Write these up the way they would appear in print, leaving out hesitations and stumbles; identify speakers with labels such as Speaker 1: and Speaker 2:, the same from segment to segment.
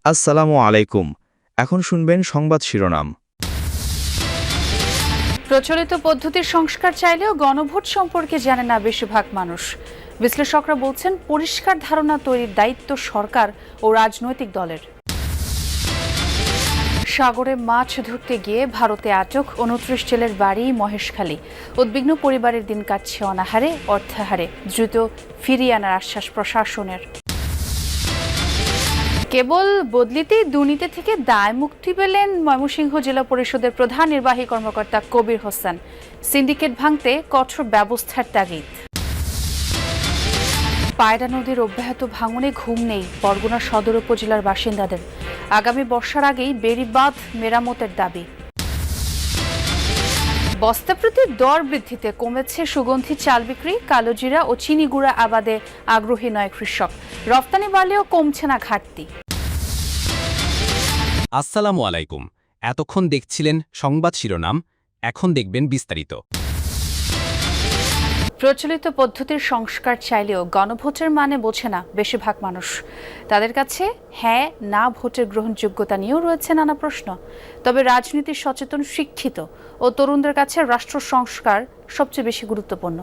Speaker 1: আসসালামু আলাইকুম। এখন শুনবেন সংবাদ শিরোনাম।
Speaker 2: প্রচলিত পদ্ধতির সংস্কার চাইলেও গণভোট সম্পর্কে জানে না বেশিরভাগ মানুষ। বিশ্লেষকরা বলছেন পরিষ্কার ধারণা তৈরির দায়িত্ব সরকার ও রাজনৈতিক দলের। সাগরে মাছ ধরতে গিয়ে ভারতে আটক ২৯ জেলের বাড়ি মহেশখালী। উদ্বিগ্ন পরিবারের দিন কাটছে অনাহারে অর্থাহারে। দ্রুত ফিরিয়ে আনার আশ্বাস প্রশাসনের। কেবল বদলিতেই দুর্নীতি থেকে দায় মুক্তি পেলেন ময়মনসিংহ জেলা পরিষদের প্রধান নির্বাহী কর্মকর্তা কবির হোসেন। সিন্ডিকেট ভাঙতে কঠোর ব্যবস্থার তাগিদ। পায়রা নদীর অব্যাহত ভাঙনে ঘুম নেই বরগুনা সদর উপজেলার বাসিন্দাদের। আগামী বর্ষার আগেই বেড়িবাঁধ মেরামতের দাবি। বস্তা প্রতি দর বৃদ্ধিতে কমেছে সুগন্ধি চাল বিক্রি। কালোজিরা ও চিনি গুঁড়া আবাদে আগ্রহী নয় কৃষক। রফতানি বাড়লেও কমছে না ঘাটতি।
Speaker 3: আসসালামু আলাইকুম। এতক্ষণ দেখছিলেন সংবাদ শিরোনাম, এখন দেখবেন বিস্তারিত।
Speaker 2: প্রচলিত পদ্ধতির সংস্কার চাইলেও গণভোটের মানে বোঝে না বেশিরভাগ মানুষ। তাদের কাছে হ্যাঁ না ভোটের গ্রহণযোগ্যতা নিয়েও রয়েছে নানা প্রশ্ন। তবে রাজনীতি সচেতন, শিক্ষিত ও তরুণদের কাছে রাষ্ট্র সংস্কার সবচেয়ে বেশি গুরুত্বপূর্ণ।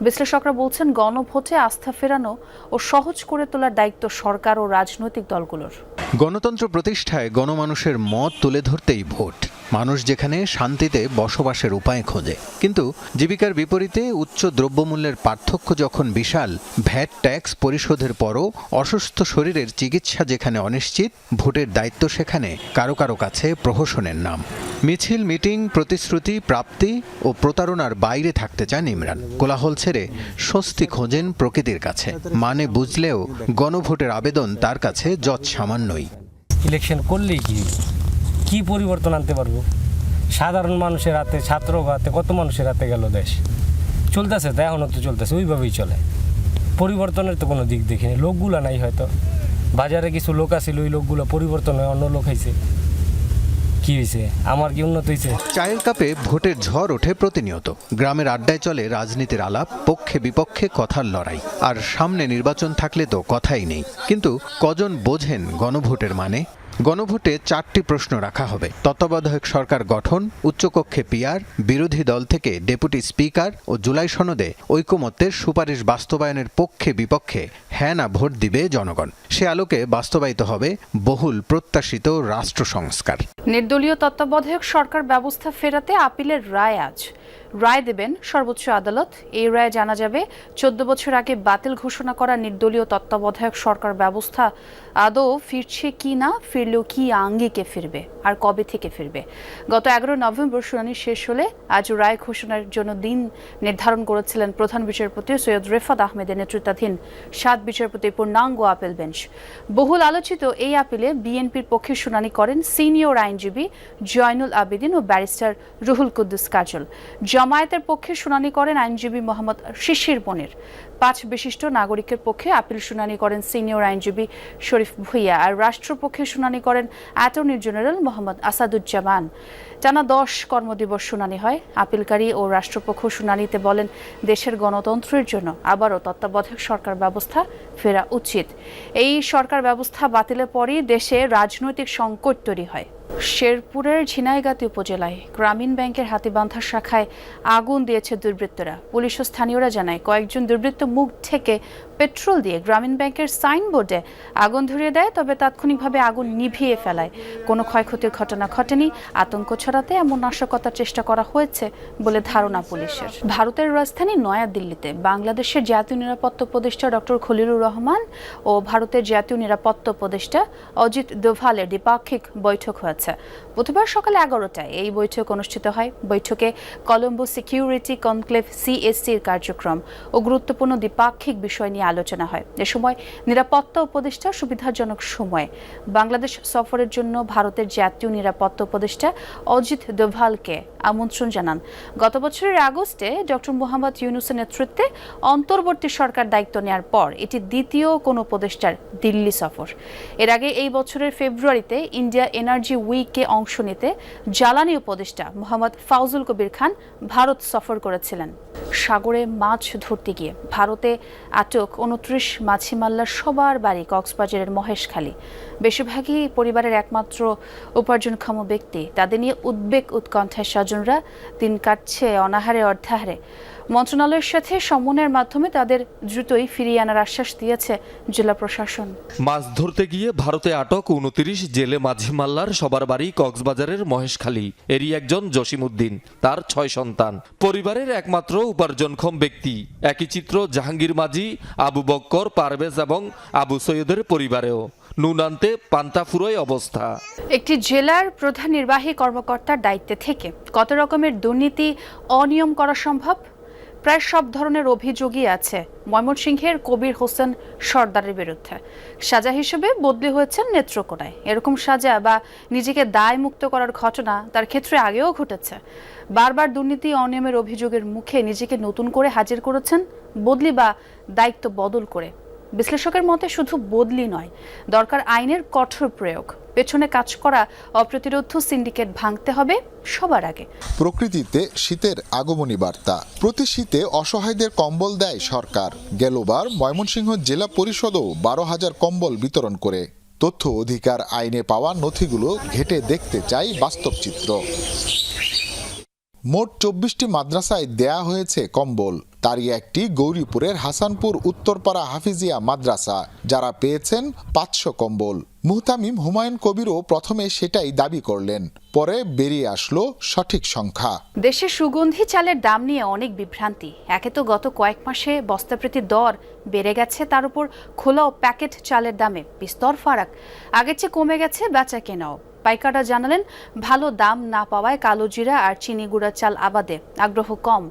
Speaker 2: বিশ্লেষকরা বলছেন গণভোটে আস্থা ফেরানো ও সহজ করে তোলার দায়িত্ব সরকার ও রাজনৈতিক দলগুলোর।
Speaker 4: গণতন্ত্র প্রতিষ্ঠায় গণমানুষের মত তুলে ধরতেই ভোট। মানুষ যেখানে শান্তিতে বসবাসের উপায় খোঁজে, কিন্তু জীবিকার বিপরীতে উচ্চ দ্রব্যমূল্যের পার্থক্য যখন বিশাল, ভ্যাট ট্যাক্স পরিশোধের পরও অসুস্থ শরীরের চিকিৎসা যেখানে অনিশ্চিত, ভোটের দায়িত্ব সেখানে কারো কারো কাছে প্রহসনের নাম। মিছিল, মিটিং, প্রতিশ্রুতি প্রাপ্তি ও প্রতারণার বাইরে থাকতে চান ইমরান। কোলাহল ছেড়ে স্বস্তি খোঁজেন প্রকৃতির কাছে। মানে বুঝলেও গণভোটের আবেদন তার কাছে যৎসামান্যই।
Speaker 5: ইলেকশন করলেই কি পরিবর্তন আনতে পারবো? সাধারণ মানুষের হাতে, ছাত্র হাতে, কত মানুষের হাতে গেল দেশ। চলতেছে তো, এখনও তো চলতেছে, ওইভাবেই চলে। পরিবর্তনের তো কোনো দিক দেখিনি। লোকগুলো নাই, হয়তো বাজারে কিছু লোক আছিল, ওই লোকগুলো পরিবর্তন হয়ে অন্য লোক হয়েছে। কি হয়েছে? আমার কি উন্নত হয়েছে?
Speaker 4: চায়ের কাপে ভোটের ঝড় ওঠে প্রতিনিয়ত। গ্রামের আড্ডায় চলে রাজনীতির আলাপ, পক্ষে বিপক্ষে কথার লড়াই। আর সামনে নির্বাচন থাকলে তো কথাই নেই। কিন্তু কজন বোঝেন গণভোটের মানে? গণভোটে 4টি প্রশ্ন রাখা হবে: তত্ত্বাবধায়ক সরকার গঠন, উচ্চকক্ষে পিআর, বিরোধী দল থেকে ডেপুটি স্পিকার ও জুলাই সনদে ঐকমত্যের সুপারিশ বাস্তবায়নের পক্ষে বিপক্ষে হ্যাঁ না ভোট দিবে জনগণ। সে আলোকে বাস্তবায়িত হবে বহুল প্রত্যাশিত রাষ্ট্র সংস্কার।
Speaker 2: নির্দলীয় তত্ত্বাবধায়ক সরকার ব্যবস্থা ফেরাতে আপিলের রায় আজ। রায় দেবেন সর্বোচ্চ আদালত। এই রায়ে জানা যাবে 14 বছর আগে বাতিল ঘোষণা করা নির্দলীয় তত্ত্বাবধায়ক সরকার ব্যবস্থা আদৌ ফিরছে কি না, ফিরলেও কি আঙ্গিকে ফিরবে, আর কবে থেকে ফিরবে। গত 11 নভেম্বর শুনানি শেষ হলে আজ রায় ঘোষণার জন্য দিন নির্ধারণ করেছিলেন প্রধান বিচারপতি সৈয়দ রেফাত আহমেদের নেতৃত্বাধীন 7 বিচারপতির পূর্ণাঙ্গ আপিল বেঞ্চ। বহুল আলোচিত এই আপিলে বিএনপির পক্ষে শুনানি করেন সিনিয়র আইনজীবী জয়নুল আবেদিন ও ব্যারিস্টার রুহুল কুদ্দুস কাজল। জামায়াতের পক্ষে শুনানি করেন আইনজীবী মোহাম্মদ শিশির মনির। 5 বিশিষ্ট নাগরিকের পক্ষে আপিল শুনানি করেন সিনিয়র আইনজীবী শরীফ ভুইয়া। আর রাষ্ট্রপক্ষে শুনানি করেন অ্যাটর্নি জেনারেল মোহাম্মদ আসাদুজ্জামান। টানা 10 কর্মদিবস শুনানি হয়। আপিলকারী ও রাষ্ট্রপক্ষ শুনানিতে বলেন, দেশের গণতন্ত্রের জন্য আবারও তত্ত্বাবধায়ক সরকার ব্যবস্থা ফেরা উচিত। এই সরকার ব্যবস্থা বাতিলের পরই দেশে রাজনৈতিক সংকট তৈরি হয়। শেরপুরের ঝিনাইগাতি উপজেলায় গ্রামীণ ব্যাংকের হাতীবান্ধা শাখায় আগুন দিয়েছে দুর্বৃত্তরা। পুলিশ ও স্থানীয়রা জানায়, কয়েকজন দুর্বৃত্ত মুখ থেকে পেট্রোল দিয়ে গ্রামীণ ব্যাংকের সাইনবোর্ডে আগুন ধরিয়ে দেয়, তবে তাৎক্ষণিকভাবে আগুন নিভিয়ে ফেলায়। কোনো ক্ষয়ক্ষতির ঘটনা ঘটেনি। আতঙ্ক ছড়াতে এমন নাশকতার চেষ্টা করা হয়েছে বলে ধারণা পুলিশের। ভারতের রাজধানী নয়াদিল্লিতে বাংলাদেশের জাতীয় নিরাপত্তা উপদেষ্টা ডক্টর খলিলুর রহমান ও ভারতের জাতীয় নিরাপত্তা উপদেষ্টা অজিত দোভালের দ্বিপাক্ষিক বৈঠক হয়েছে। বুধবার সকালে 11টায় এই বৈঠক অনুষ্ঠিত হয়। বৈঠকে কলম্বো সিকিউরিটি কনক্লেভ CSC-র কার্যক্রম ও গুরুত্বপূর্ণ দ্বিপাক্ষিক বিষয় নিয়ে আলোচনা হয়। এ সময় নিরাপত্তা উপদেষ্টা সুবিধাজনক সময়ে বাংলাদেশ সফরের জন্য ভারতের জাতীয় নিরাপত্তা উপদেষ্টা অজিত দোভালকে আমন্ত্রণ জানান। গত বছরের আগস্টে ডক্টর মোহাম্মদ ইউনূসের নেতৃত্বে অন্তর্বর্তী সরকার দায়িত্ব নেওয়ার পর এটি দ্বিতীয় কোন উপদেষ্টার দিল্লি সফর। এর আগে এই বছরের ফেব্রুয়ারিতে ইন্ডিয়া এনার্জি উইকে অংশ নিতে জ্বালানি উপদেষ্টা মোহাম্মদ ফাউজুল কবির খান ভারত সফর করেছিলেন। সাগরে মাছ ধরতে গিয়ে ভারতে আটক ২৯ মাছি মাল্লার সবার বাড়ি কক্সবাজারের মহেশখালী। বেশিরভাগই পরিবারের একমাত্র উপার্জনক্ষম ব্যক্তি। তাদের নিয়ে উদ্বেগ উৎকণ্ঠায় স্বজনরা দিন কাটছে অনাহারে অর্ধাহারে। মন্ত্রণালয়ের সাথে সমন্বয়ের মাধ্যমে তাদের দ্রুতই ফিরিয়ে আনার আশ্বাস দিয়েছে জেলা প্রশাসন।
Speaker 6: মাছ ধরতে গিয়ে ভারতে আটক ২৯ জেলে মাঝি মাল্লার সবার বাড়ি কক্সবাজারের মহেশখালী। এরই একজন জসিমউদ্দিন, তার ৬ সন্তান, পরিবারের একমাত্র উপার্জনক্ষম ব্যক্তি। একই চিত্র জাহাঙ্গীর মাঝি, আবু বক্কর, পারভেজ এবং আবু সৈয়দের পরিবারেও। নুন আনতে পান্তা ফুরোয় অবস্থা।
Speaker 2: একটি জেলার প্রধান নির্বাহী কর্মকর্তার দায়িত্বে থেকে কত রকমের দুর্নীতি, অনিয়ম করা সম্ভব? প্রায় সব ধরনের অভিযোগই আছে ময়মনসিংহের কবির হোসেন সর্দারের বিরুদ্ধে। সাজা হিসেবে বদলি হয়েছেন নেত্রকোনায়। এরকম সাজা বা নিজেকে দায় মুক্ত করার ঘটনা তার ক্ষেত্রে আগেও ঘটেছে। বারবার দুর্নীতি অনিয়মের অভিযোগের মুখে নিজেকে নতুন করে হাজির করেছেন, বদলি বা দায়িত্ব বদল করে। বিশ্লেষকের মতে শুধু বদলি নয়, দরকার আইনের কঠোর প্রয়োগ। পেছনে কাজ করা অপ্রতিরোধ সিন্ডিকেট ভাঙতে হবে সবার আগে।
Speaker 7: প্রকৃতিতে শীতের আগমনী বার্তা। প্রতি শীতে অসহায়দের কম্বল দেয় সরকার। গেলবার ময়মনসিংহ জেলা পরিষদও ১২,০০০ কম্বল বিতরণ করে। তথ্য অধিকার আইনে পাওয়া নথিগুলো ঘেঁটে দেখতে চাই বাস্তব চিত্র। মোট ২৪টি মাদ্রাসায় দেয়া হয়েছে কম্বল। তারই একটি গৌরীপুরের হাসানপুর উত্তরপাড়া হাফিজিয়া মাদ্রাসা, যারা পেয়েছেন ৫০০ কম্বল। মুহতামিম হুমায়ুন কবিরও প্রথমে সেটাই দাবি করলেন, পরে বেরিয়ে আসলো সঠিক সংখ্যা।
Speaker 2: দেশে সুগন্ধি চালের দাম নিয়ে অনেক বিভ্রান্তি। একে তো গত কয়েক মাসে বস্তাপ্রতি দর বেড়ে গেছে, তার উপর খোলা ও প্যাকেট চালের দামে বিস্তর ফারাক। আগের চেয়ে কমে গেছে বেচা কেনাও। পাইকাররা জানালেন, ভালো দাম না পাওয়ায় কালো জিরা আর চিনি গুঁড়া চাল আবাদে আগ্রহ কম।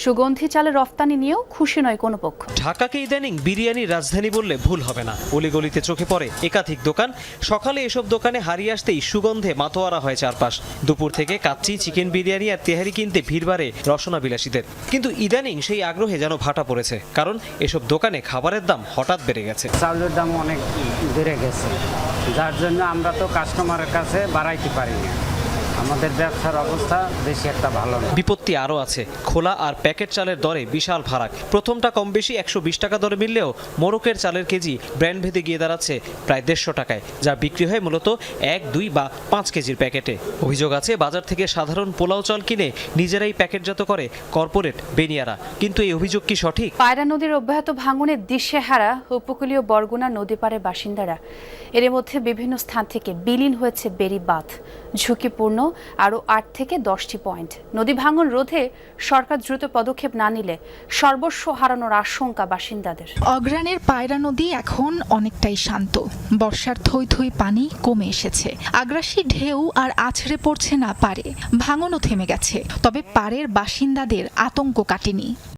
Speaker 2: সুগন্ধি চালের রফতানি নিয়েও খুশি নয় কোনো পক্ষ।
Speaker 8: ঢাকাকে ইদানিং বিরিয়ানির রাজধানী বললে ভুল হবে না। অলিগলিতে চোখে পড়ে একাধিক দোকান। সকালে এসব দোকানে হারিয়ে আসতেই সুগন্ধে মাতোয়ারা হয় চারপাশ। দুপুর থেকে কাচ্চি, চিকেন বিরিয়ানি আর তেহারি কিনতে ভিড় বাড়ে রসনা বিলাসীদের। কিন্তু ইদানিং সেই আগ্রহে যেন ভাটা পড়েছে, কারণ এসব দোকানে খাবারের দাম হঠাৎ বেড়ে গেছে।
Speaker 9: চাউলের দাম অনেক বেড়ে গেছে, যার জন্য আমরা তো কাস্টমারের কাছে বাড়াইতে পারি না। আমাদের ব্যবসার অবস্থা বেশি একটা ভালো না।
Speaker 8: বিপত্তি আরও আছে। খোলা আর প্যাকেট চালের দরে বিশাল ফারাক। প্রথমটা কম বেশি ১২০ টাকা দরে মিললেও মোরকের চালের কেজি ব্র্যান্ড ভেদে গিয়ে দাঁড়াচ্ছে প্রায় ১৫০ টাকায়, যা বিক্রি হয় মূলত ১, ২ বা ৫ কেজির প্যাকেটে। অভিযোগ আছে, বাজার থেকে সাধারণ পোলাও চাল কিনে নিজেরাই প্যাকেটজাত করে কর্পোরেট বেনিয়ারা। কিন্তু এই অভিযোগ কি সঠিক?
Speaker 2: পায়রা নদীর অব্যাহত ভাঙনে দিশেহারা উপকূলীয় বরগুনা নদী পাড়ের বাসিন্দারা। এর মধ্যে বিভিন্ন স্থান থেকে বিলীন হয়েছে বেড়ি বাঁধ। ঝুঁকিপূর্ণ আরও ৮ থেকে ১০টি পয়েন্ট। নদী ভাঙন রোধে সরকার দ্রুত পদক্ষেপ না নিলে সর্বস্ব হারানোর আশঙ্কা বাসিন্দাদের।
Speaker 10: অগ্রাণের পায়রা নদী এখন অনেকটাই শান্ত। বর্ষার থই থই পানি কমে এসেছে। আগ্রাসী ঢেউ আর আছড়ে পড়ছে না পারে। ভাঙনও থেমে গেছে, তবে পাড়ের বাসিন্দাদের আতঙ্ক কাটেনি।